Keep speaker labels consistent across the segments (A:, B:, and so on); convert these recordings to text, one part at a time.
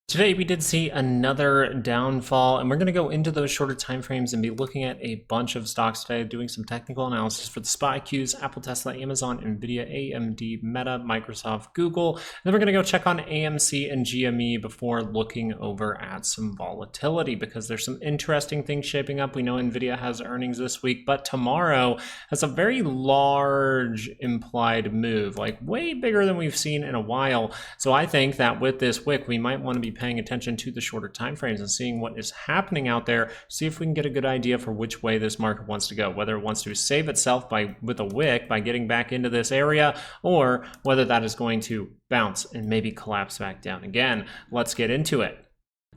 A: Today we did see another downfall, and we're going to go into those shorter time frames and be looking at a bunch of stocks today, doing some technical analysis for the SPY Qs, Apple, Tesla, Amazon, Nvidia, AMD, Meta, Microsoft, Google. And then we're going to go check on AMC and GME before looking over at some volatility, because there's some interesting things shaping up. We know Nvidia has earnings this week, but tomorrow has a very large implied move, like way bigger than we've seen in a while. So I think that with this wick, we might want to be paying attention to the shorter time frames and seeing what is happening out there, see if we can get a good idea for which way this market wants to go, whether it wants to save itself with a wick by getting back into this area, or whether that is going to bounce and maybe collapse back down again. Let's get into it.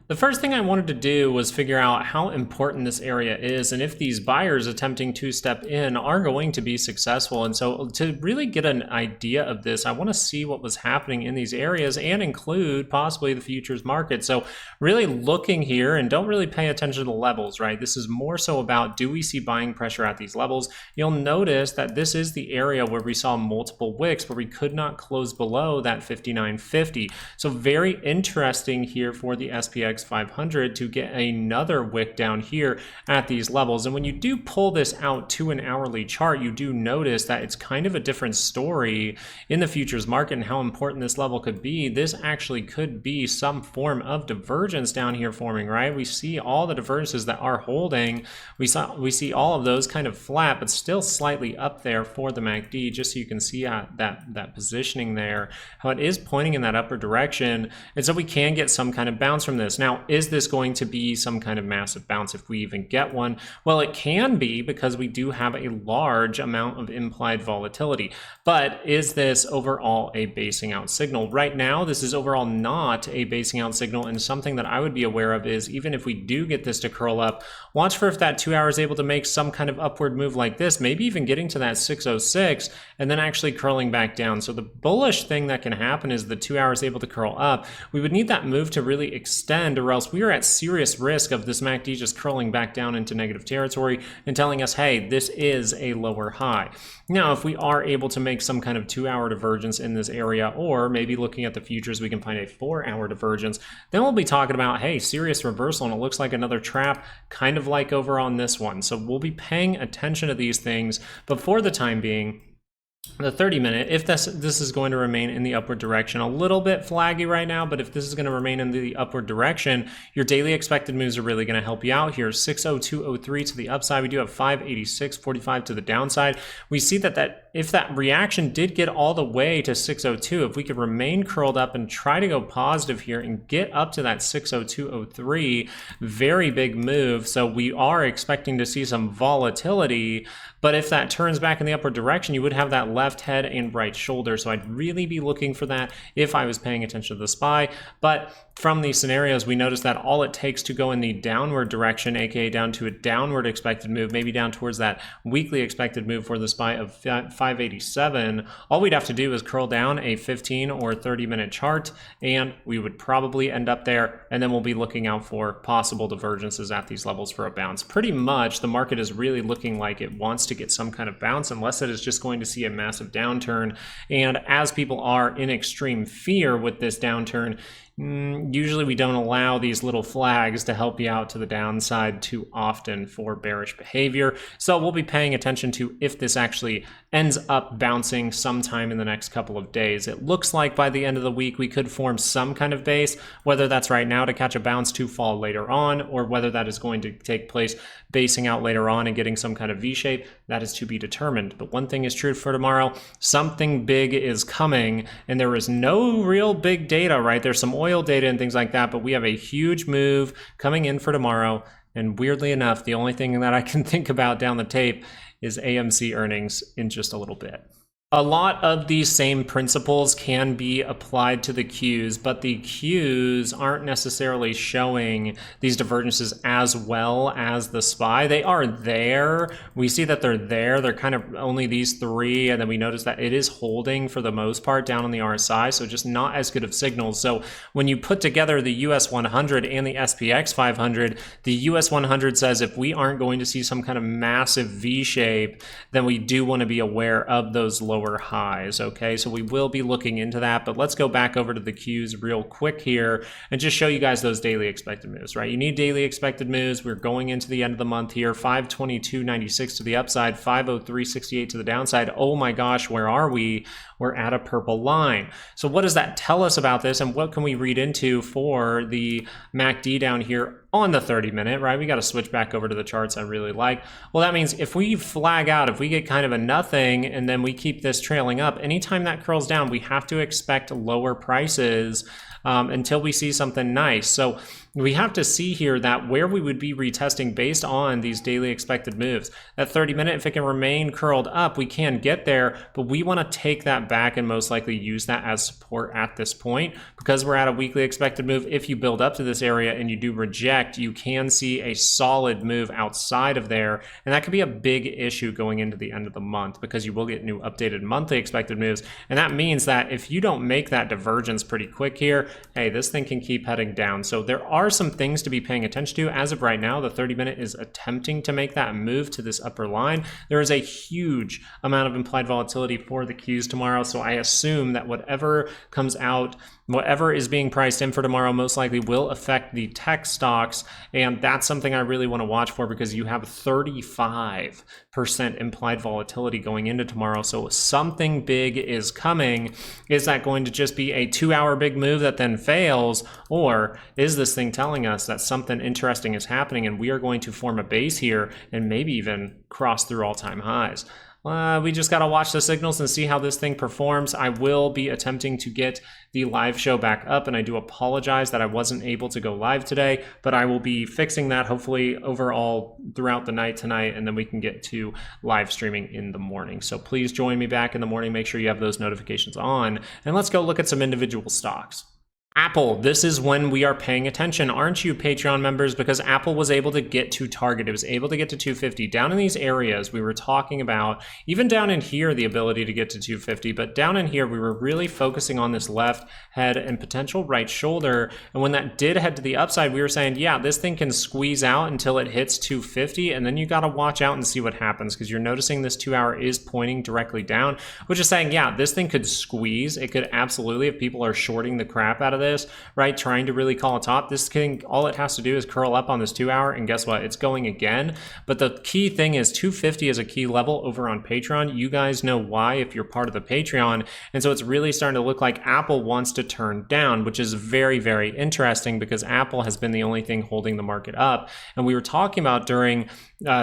A: The first thing I wanted to do was figure out how important this area is and if these buyers attempting to step in are going to be successful. And so to really get an idea of this, I want to see what was happening in these areas and include possibly the futures market. So really looking here, and don't really pay attention to the levels, right? This is more so about, do we see buying pressure at these levels? You'll notice that this is the area where we saw multiple wicks, where we could not close below that 59.50. So very interesting here for the SPX 500 to get another wick down here at these levels. And when you do pull this out to an hourly chart, you do notice that it's kind of a different story in the futures market and how important this level could be. This actually could be some form of divergence down here forming, right? We see all the divergences that are holding. We see all of those kind of flat, but still slightly up there for the MACD, just so you can see that positioning there, how it is pointing in that upper direction. And so we can get some kind of bounce from this. Now, is this going to be some kind of massive bounce if we even get one? Well, it can be, because we do have a large amount of implied volatility. But is this overall a basing out signal? Right now, this is overall not a basing out signal, and something that I would be aware of is, even if we do get this to curl up, watch for if that 2 hour is able to make some kind of upward move like this, maybe even getting to that 606 and then actually curling back down. So the bullish thing that can happen is the 2 hours able to curl up. We would need that move to really extend, or else we are at serious risk of this MACD just curling back down into negative territory and telling us, hey, this is a lower high. Now, if we are able to make some kind of 2 hour divergence in this area, or maybe looking at the futures, we can find a 4 hour divergence, then we'll be talking about, hey, serious reversal, and it looks like another trap, kind of like over on this one. So we'll be paying attention to these things, but for the time being, the 30-minute, if this is going to remain in the upward direction, a little bit flaggy right now, but if this is going to remain in the upward direction, your daily expected moves are really going to help you out here. 602.03 to the upside. We do have 586.45 to the downside. We see that if that reaction did get all the way to 602, if we could remain curled up and try to go positive here and get up to that 602.03, very big move. So we are expecting to see some volatility, but if that turns back in the upward direction, you would have that left head and right shoulder. So I'd really be looking for that if I was paying attention to the SPY. But from these scenarios, we notice that all it takes to go in the downward direction, aka down to a downward expected move, maybe down towards that weekly expected move for the SPY of 587, all we'd have to do is curl down a 15 or 30-minute chart, and we would probably end up there, and then we'll be looking out for possible divergences at these levels for a bounce. Pretty much, the market is really looking like it wants to get some kind of bounce, unless it is just going to see a massive downturn. And as people are in extreme fear with this downturn, usually we don't allow these little flags to help you out to the downside too often for bearish behavior. So we'll be paying attention to if this actually ends up bouncing sometime in the next couple of days. It looks like by the end of the week, we could form some kind of base, whether that's right now to catch a bounce to fall later on, or whether that is going to take place basing out later on and getting some kind of V-shape. That is to be determined. But one thing is true for tomorrow, something big is coming, and there is no real big data, right? There's some oil data and things like that, but we have a huge move coming in for tomorrow. And weirdly enough, the only thing that I can think about down the tape is AMC earnings in just a little bit. A lot of these same principles can be applied to the Qs, but the Qs aren't necessarily showing these divergences as well as the SPY. They are there. We see that they're there. They're kind of only these three, and then we notice that it is holding for the most part down on the RSI, so just not as good of signals. So when you put together the US 100 and the SPX 500, the US 100 says if we aren't going to see some kind of massive V-shape, then we do want to be aware of those lower lower highs, okay? So we will be looking into that, but let's go back over to the Qs real quick here and just show you guys those daily expected moves, right? You need daily expected moves. We're going into the end of the month here, 522.96 to the upside, 503.68 to the downside. Oh my gosh, where are we? We're at a purple line. So what does that tell us about this, and what can we read into for the MACD down here on the 30-minute, right? We got to switch back over to the charts I really like. Well, that means if we flag out, if we get kind of a nothing and then we keep this trailing up, anytime that curls down, we have to expect lower prices until we see something nice. So we have to see here that where we would be retesting based on these daily expected moves. That 30-minute, if it can remain curled up, we can get there, but we want to take that back and most likely use that as support at this point because we're at a weekly expected move. If you build up to this area and you do reject, you can see a solid move outside of there, and that could be a big issue going into the end of the month because you will get new updated monthly expected moves, and that means that if you don't make that divergence pretty quick here, hey, this thing can keep heading down. So there are some things to be paying attention to. As of right now, the 30-minute is attempting to make that move to this upper line. There is a huge amount of implied volatility for the Qs tomorrow, so I assume that whatever comes out, whatever is being priced in for tomorrow most likely will affect the tech stocks, and that's something I really want to watch for because you have 35% implied volatility going into tomorrow, so something big is coming. Is that going to just be a 2-hour big move that then fails, or is this thing telling us that something interesting is happening and we are going to form a base here and maybe even cross through all-time highs? We just got to watch the signals and see how this thing performs. I will be attempting to get the live show back up, and I do apologize that I wasn't able to go live today, but I will be fixing that hopefully overall throughout the night tonight, and then we can get to live streaming in the morning. So please join me back in the morning. Make sure you have those notifications on, and let's go look at some individual stocks. Apple, this is when we are paying attention, aren't you, Patreon members? Because Apple was able to get to target. It was able to get to 250. Down in these areas we were talking about, even down in here, the ability to get to 250, but down in here, we were really focusing on this left head and potential right shoulder. And when that did head to the upside, we were saying, yeah, this thing can squeeze out until it hits 250, and then you got to watch out and see what happens because you're noticing this 2-hour is pointing directly down, which is saying, yeah, this thing could squeeze. It could absolutely, if people are shorting the crap out of this, right, trying to really call a top, this thing, all it has to do is curl up on this 2-hour, and guess what? It's going again. But the key thing is 250 is a key level over on Patreon. You guys know why if you're part of the Patreon, and so it's really starting to look like Apple wants to turn down, which is very, very interesting because Apple has been the only thing holding the market up. And we were talking about during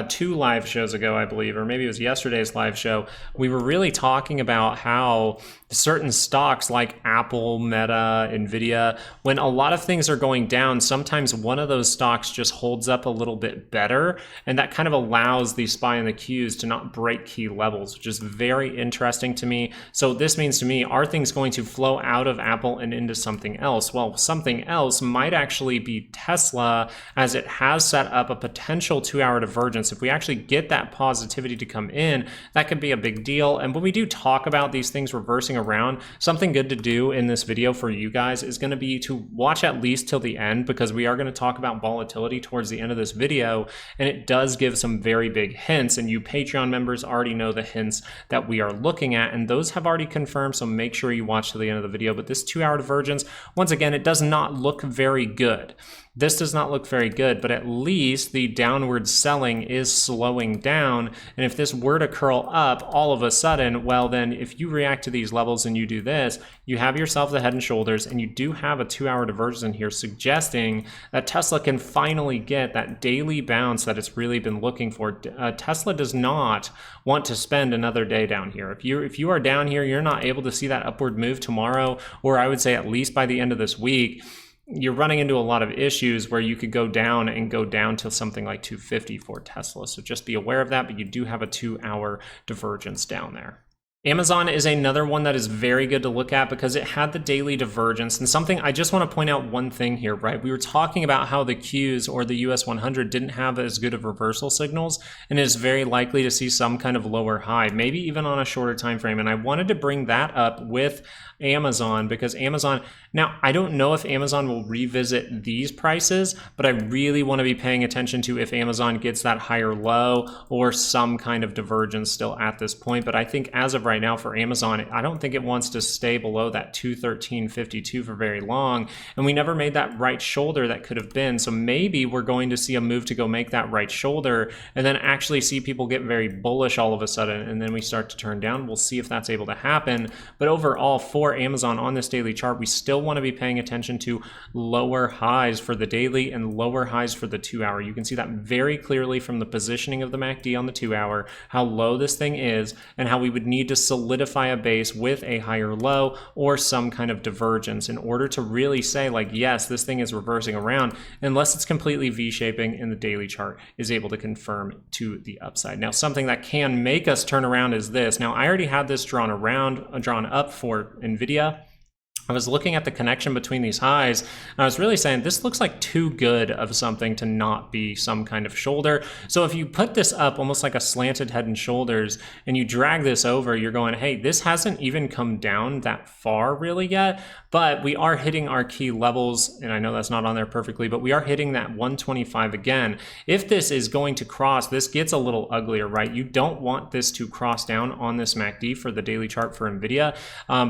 A: 2 live shows ago, I believe, or maybe it was yesterday's live show, we were really talking about how certain stocks like Apple, Meta, Nvidia, when a lot of things are going down, sometimes one of those stocks just holds up a little bit better, and that kind of allows the SPY and the Qs to not break key levels, which is very interesting to me. So this means to me, are things going to flow out of Apple and into something else? Well, something else might actually be Tesla, as it has set up a potential 2-hour divergence. If we actually get that positivity to come in, that could be a big deal. And when we do talk about these things reversing around, something good to do in this video for you guys is going to be to watch at least till the end, because we are going to talk about volatility towards the end of this video, and it does give some very big hints, and you Patreon members already know the hints that we are looking at, and those have already confirmed, so make sure you watch to the end of the video. But this 2-hour divergence, once again, it does not look very good. This does not look very good, but at least the downward selling is slowing down. And if this were to curl up all of a sudden, well, then if you react to these levels and you do this, you have yourself the head and shoulders, and you do have a 2-hour divergence in here, suggesting that Tesla can finally get that daily bounce that it's really been looking for. Tesla does not want to spend another day down here. If you are down here, you're not able to see that upward move tomorrow, or I would say at least by the end of this week, you're running into a lot of issues where you could go down to something like 250 for Tesla. So just be aware of that, but you do have a 2-hour divergence down there. Amazon is another one that is very good to look at because it had the daily divergence. And something, I just want to point out one thing here, right? We were talking about how the Qs or the US 100 didn't have as good of reversal signals, and is very likely to see some kind of lower high, maybe even on a shorter time frame. And I wanted to bring that up with Amazon because Amazon, now I don't know if Amazon will revisit these prices, but I really want to be paying attention to if Amazon gets that higher low or some kind of divergence still at this point. But I think as of right right now for Amazon. I don't think it wants to stay below that 213.52 for very long, and we never made that right shoulder that could have been. So maybe we're going to see a move to go make that right shoulder and then actually see people get very bullish all of a sudden, and then we start to turn down. We'll see if that's able to happen. But overall, for Amazon on this daily chart, we still want to be paying attention to lower highs for the daily and lower highs for the 2 hour. You can see that very clearly from the positioning of the MACD on the 2 hour, how low this thing is, and how we would need to solidify a base with a higher low or some kind of divergence in order to really say, like, yes, this thing is reversing around, unless it's completely V-shaping and the daily chart is able to confirm to the upside. Now, something that can make us turn around is this. Now, I already had this drawn up for Nvidia. I was looking at the connection between these highs, and I was really saying this looks like too good of something to not be some kind of shoulder. So if you put this up almost like a slanted head and shoulders and you drag this over, you're going, hey, this hasn't even come down that far really yet, but we are hitting our key levels, and I know that's not on there perfectly, but we are hitting that 125 again. If this is going to cross, this gets a little uglier, right? You don't want this to cross down on this MACD for the daily chart for Nvidia,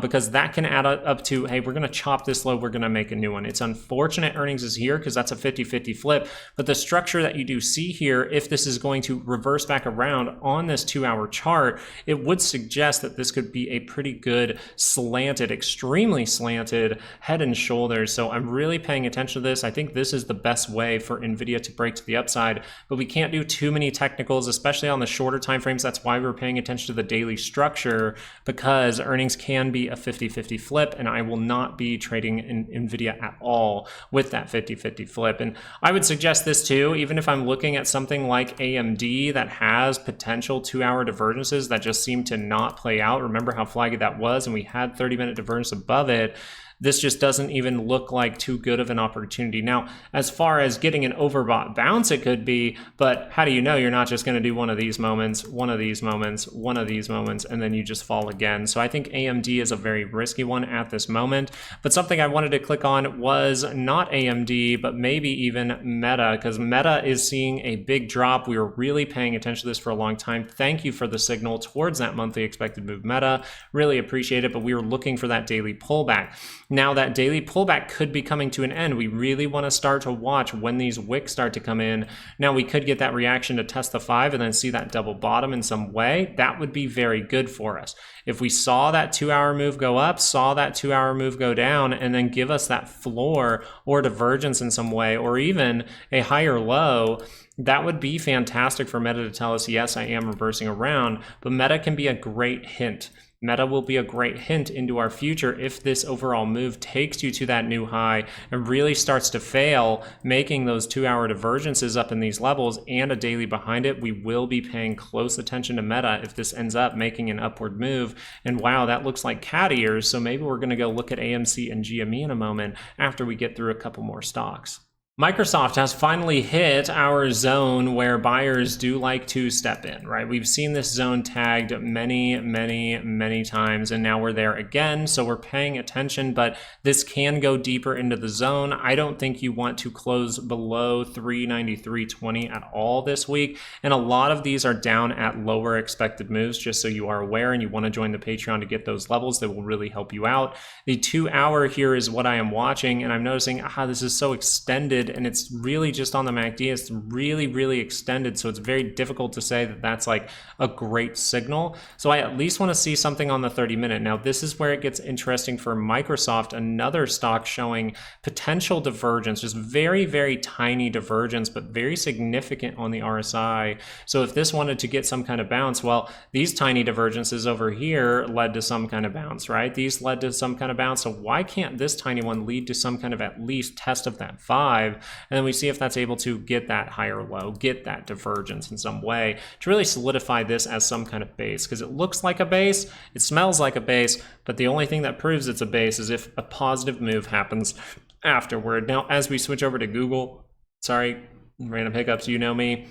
A: because that can add up to, hey, we're going to chop this low, we're going to make a new one. It's unfortunate earnings is here because that's a 50-50 flip, but the structure that you do see here, if this is going to reverse back around on this 2 hour chart, it would suggest that this could be a pretty good slanted, extremely slanted head and shoulders. So I'm really paying attention to this. I think this is the best way for Nvidia to break to the upside, but we can't do too many technicals, especially on the shorter time frames. That's why we're paying attention to the daily structure, because earnings can be a 50-50 flip, and I will not be trading in Nvidia at all with that 50-50 flip. And I would suggest this too, even if I'm looking at something like AMD that has potential 2 hour divergences that just seem to not play out. Remember how flaggy that was, and we had 30-minute divergence above it. This just doesn't even look like too good of an opportunity. Now, as far as getting an overbought bounce, it could be, but how do you know you're not just going to do one of these moments, one of these moments, one of these moments, and then you just fall again? So I think AMD is a very risky one at this moment. But something I wanted to click on was not AMD, but maybe even Meta, because Meta is seeing a big drop. We were really paying attention to this for a long time. Thank you for the signal towards that monthly expected move, Meta. Really appreciate it, but we were looking for that daily pullback. Now that daily pullback could be coming to an end. We really want to start to watch when these wicks start to come in. Now we could get that reaction to test the 5 and then see that double bottom in some way. That would be very good for us. If we saw that 2 hour move go up, saw that 2 hour move go down, and then give us that floor or divergence in some way, or even a higher low, that would be fantastic for Meta to tell us, yes, I am reversing around. But Meta can be a great hint. Meta will be a great hint into our future if this overall move takes you to that new high and really starts to fail, making those 2 hour divergences up in these levels and a daily behind it. We will be paying close attention to Meta if this ends up making an upward move. And wow, that looks like cat ears. So maybe we're going to go look at AMC and GME in a moment after we get through a couple more stocks. Microsoft has finally hit our zone where buyers do like to step in, right? We've seen this zone tagged many times, and now we're there again. So we're paying attention, but this can go deeper into the zone. I don't think you want to close below 393.20 at all this week. And a lot of these are down at lower expected moves, just so you are aware, and you want to join the Patreon to get those levels that will really help you out. The 2 hour here is what I am watching, and I'm noticing, this is so extended, and it's really just on the MACD. It's really extended, so it's very difficult to say that that's like a great signal. So I at least want to see something on the 30-minute. Now this is where it gets interesting for Microsoft, another stock showing potential divergence, just very tiny divergence, but very significant on the RSI. So if this wanted to get some kind of bounce, well, these tiny divergences over here led to some kind of bounce, right? These led to some kind of bounce. So why can't this tiny one lead to some kind of at least test of that 5? And then we see if that's able to get that higher low, get that divergence in some way to really solidify this as some kind of base, because it looks like a base, it smells like a base, but the only thing that proves it's a base is if a positive move happens afterward. Now, as we switch over to Google, sorry, random hiccups, you know me.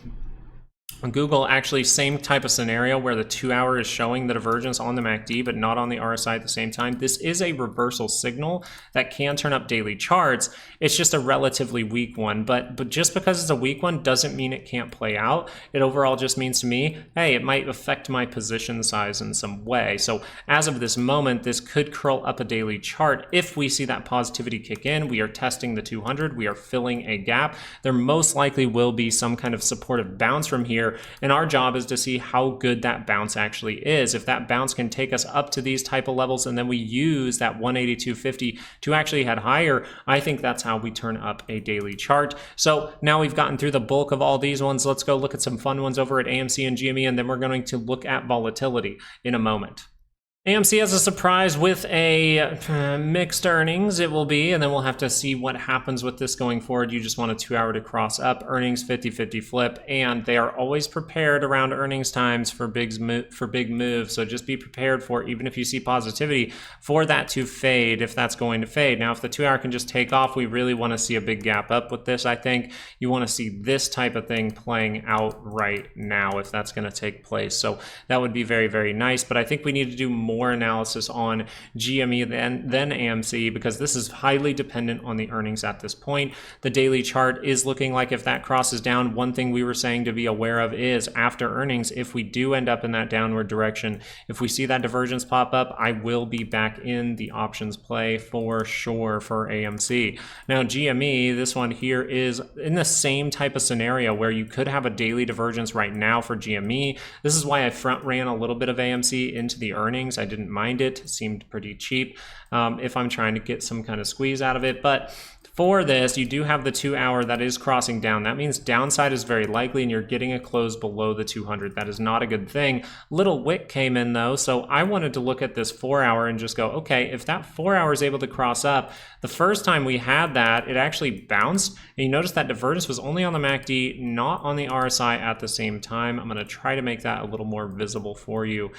A: Google, actually same type of scenario where the 2-hour is showing the divergence on the MACD but not on the RSI at the same time. This is a reversal signal that can turn up daily charts. It's just a relatively weak one, but just because it's a weak one doesn't mean it can't play out. It overall just means to me, hey, it might affect my position size in some way. So as of this moment, this could curl up a daily chart. If we see that positivity kick in, we are testing the 200, we are filling a gap. There most likely will be some kind of supportive bounce from here. And our job is to see how good that bounce actually is. If that bounce can take us up to these type of levels and then we use that 182.50 to actually head higher, I think that's how we turn up a daily chart. So now we've gotten through the bulk of all these ones. Let's go look at some fun ones over at AMC and GME, and then we're going to look at volatility in a moment. AMC has a surprise with a mixed earnings, it will be, and then we'll have to see what happens with this going forward. You just want a 2-hour to cross up. Earnings 50-50 flip, and they are always prepared around earnings times for big moves. So just be prepared for, even if you see positivity, for that to fade if that's going to fade. Now, if the 2-hour can just take off, we really want to see a big gap up with this. I think you want to see this type of thing playing out right now if that's going to take place. So that would be very, very nice, but I think we need to do more analysis on GME than AMC, because this is highly dependent on the earnings at this point. The daily chart is looking like if that crosses down, one thing we were saying to be aware of is after earnings, if we do end up in that downward direction, if we see that divergence pop up, I will be back in the options play for sure for AMC. Now GME, this one here is in the same type of scenario where you could have a daily divergence right now for GME. This is why I front ran a little bit of AMC into the earnings. I didn't mind it. It seemed pretty cheap if I'm trying to get some kind of squeeze out of it. But for this, you do have the 2-hour that is crossing down. That means downside is very likely and you're getting a close below the 200. That is not a good thing. Little wick came in though, so I wanted to look at this 4-hour and just go, okay, if that 4-hour is able to cross up, the first time we had that, it actually bounced. And you notice that divergence was only on the MACD, not on the RSI at the same time. I'm going to try to make that a little more visible for you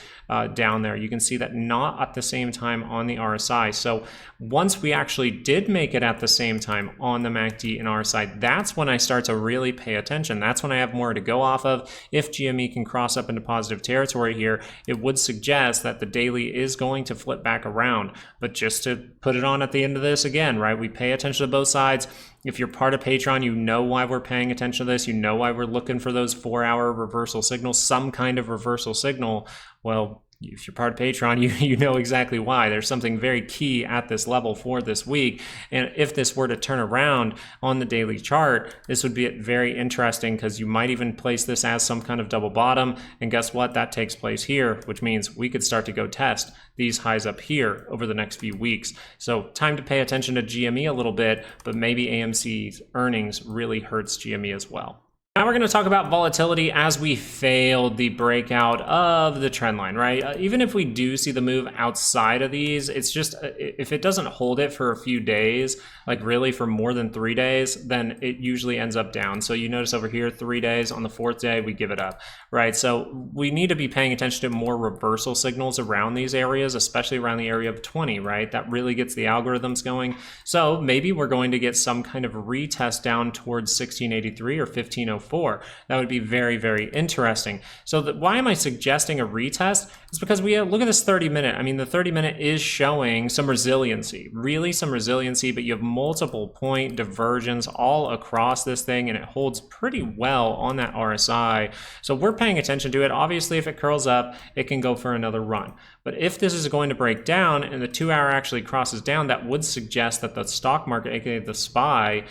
A: down there. You can see that not at the same time on the RSI. So once we actually did make it at the same time on the MACD and RSI, that's when I start to really pay attention. That's when I have more to go off of. If GME can cross up into positive territory here, it would suggest that the daily is going to flip back around. But just to put it on at the end of this again, right, we pay attention to both sides. If you're part of Patreon, you know why we're paying attention to this. You know why we're looking for those 4-hour reversal signals, some kind of reversal signal. Well, if you're part of Patreon, you know exactly why. There's something very key at this level for this week. And if this were to turn around on the daily chart, this would be very interesting because you might even place this as some kind of double bottom. And guess what? That takes place here, which means we could start to go test these highs up here over the next few weeks. So time to pay attention to GME a little bit, but maybe AMC's earnings really hurts GME as well. Now we're going to talk about volatility as we failed the breakout of the trend line, right? Even if we do see the move outside of these, it's just, if it doesn't hold it for a few days, like really for more than 3 days, then it usually ends up down. So you notice over here, 3 days, on the 4th day, we give it up, right? So we need to be paying attention to more reversal signals around these areas, especially around the area of 20, right? That really gets the algorithms going. So maybe we're going to get some kind of retest down towards 1683 or 1504. That would be very, very interesting. So why am I suggesting a retest? It's because we look at this 30-minute. I mean, the 30-minute is showing some resiliency, really some resiliency, but you have multiple point divergence all across this thing, and it holds pretty well on that RSI. So we're paying attention to it. Obviously, if it curls up, it can go for another run. But if this is going to break down and the 2-hour actually crosses down, that would suggest that the stock market, aka the SPY,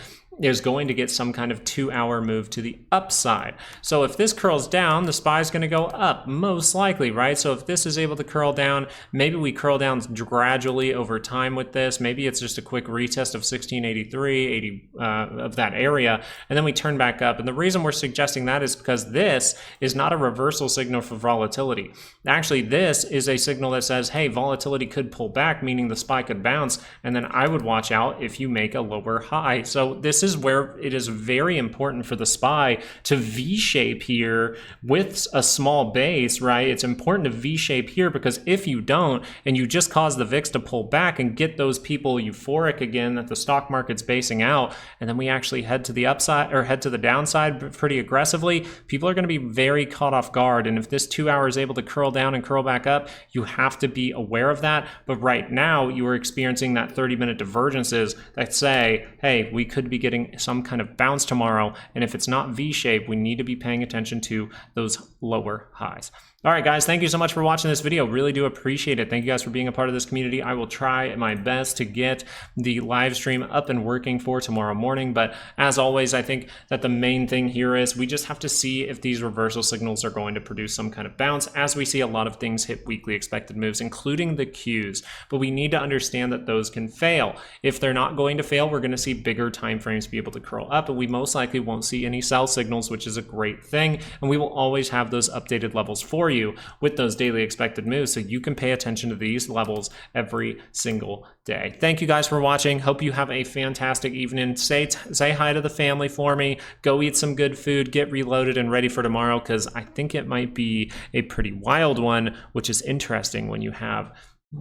A: is going to get some kind of 2-hour move to the upside. So if this curls down, the SPY is going to go up, most likely, right? So if this is able to curl down, maybe we curl down gradually over time with this. Maybe it's just a quick retest of 1683, 80 of that area, and then we turn back up. And the reason we're suggesting that is because this is not a reversal signal for volatility. Actually, this is a signal that says, hey, volatility could pull back, meaning the SPY could bounce, and then I would watch out if you make a lower high. So this is where it is very important for the SPY to V-shape here with a small base, right? It's important to V-shape here, because if you don't, and you just cause the VIX to pull back and get those people euphoric again that the stock market's basing out, and then we actually head to the upside or head to the downside pretty aggressively, people are going to be very caught off guard. And if this 2 hour is able to curl down and curl back up, you have to be aware of that. But right now you are experiencing that 30-minute divergences that say, hey, we could be getting some kind of bounce tomorrow, and if it's not V-shaped, we need to be paying attention to those lower highs. All right, guys, thank you so much for watching this video. Really do appreciate it. Thank you guys for being a part of this community. I will try my best to get the live stream up and working for tomorrow morning. But as always, I think that the main thing here is we just have to see if these reversal signals are going to produce some kind of bounce, as we see a lot of things hit weekly expected moves, including the Qs. But we need to understand that those can fail. If they're not going to fail, we're going to see bigger time frames be able to curl up, but we most likely won't see any sell signals, which is a great thing. And we will always have those updated levels for you with those daily expected moves, so you can pay attention to these levels every single day. Thank you guys for watching. Hope you have a fantastic evening. Say hi to the family for me. Go eat some good food, get reloaded and ready for tomorrow, because I think it might be a pretty wild one, which is interesting when you have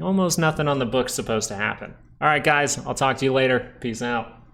A: almost nothing on the books supposed to happen. All right, guys, I'll talk to you later. Peace out.